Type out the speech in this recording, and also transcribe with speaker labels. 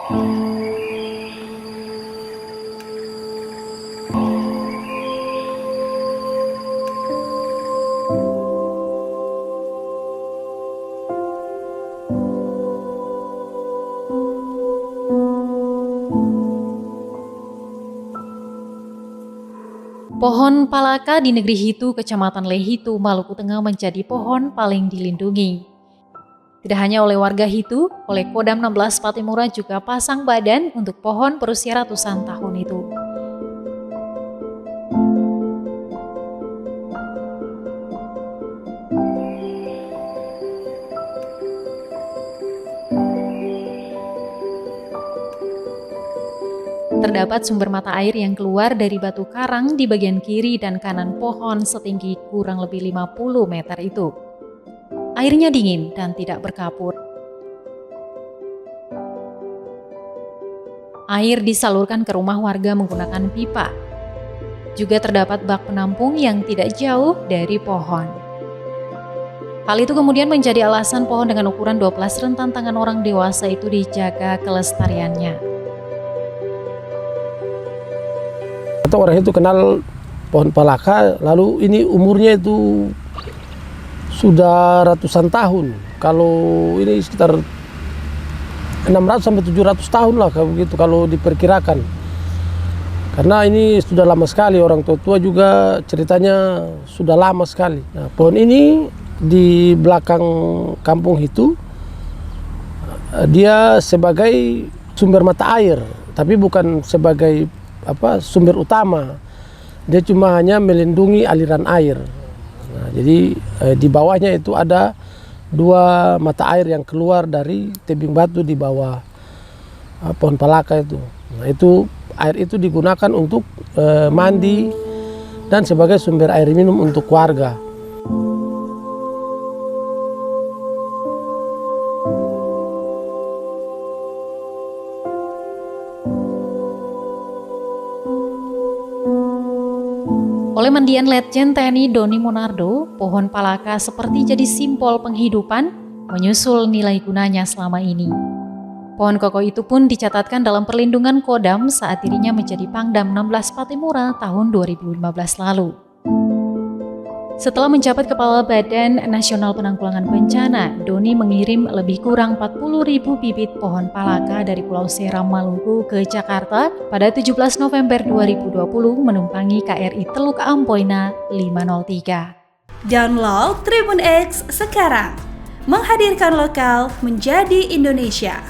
Speaker 1: Pohon palaka di negeri Hitu, Kecamatan Lehitu, Maluku Tengah menjadi pohon paling dilindungi. Tidak hanya oleh warga Hitu, oleh Kodam 16 Patimura juga pasang badan untuk pohon berusia ratusan tahun itu. Terdapat sumber mata air yang keluar dari batu karang di bagian kiri dan kanan pohon setinggi kurang lebih 50 meter itu. Airnya dingin dan tidak berkapur. Air disalurkan ke rumah warga menggunakan pipa. Juga terdapat bak penampung yang tidak jauh dari pohon. Hal itu kemudian menjadi alasan pohon dengan ukuran 12 rentan tangan orang dewasa itu dijaga kelestariannya.
Speaker 2: Atau orang itu kenal pohon palaka, lalu ini umurnya itu sudah ratusan tahun. Kalau ini sekitar 600 sampai 700 tahun lah begitu kalau diperkirakan. Karena ini sudah lama sekali, orang tua juga ceritanya sudah lama sekali. Nah, pohon ini di belakang kampung itu dia sebagai sumber mata air, tapi bukan sebagai sumber utama. Dia cuma hanya melindungi aliran air. Nah, jadi di bawahnya itu ada 2 mata air yang keluar dari tebing batu di bawah pohon palaka itu. Nah, itu air itu digunakan untuk mandi dan sebagai sumber air minum untuk warga.
Speaker 1: Oleh Mendian Letjen TNI Doni Monardo, pohon palaka seperti jadi simbol penghidupan, menyusul nilai gunanya selama ini. Pohon kokoh itu pun dicatatkan dalam perlindungan Kodam saat dirinya menjadi Pangdam 16 Patimura tahun 2015 lalu. Setelah menjabat Kepala Badan Nasional Penanggulangan Bencana, Doni mengirim lebih kurang 40.000 bibit pohon palaka dari Pulau Seram, Maluku ke Jakarta pada 17 November 2020 menumpangi KRI Teluk Ampoina 503.
Speaker 3: Download Tribun X sekarang, menghadirkan lokal menjadi Indonesia.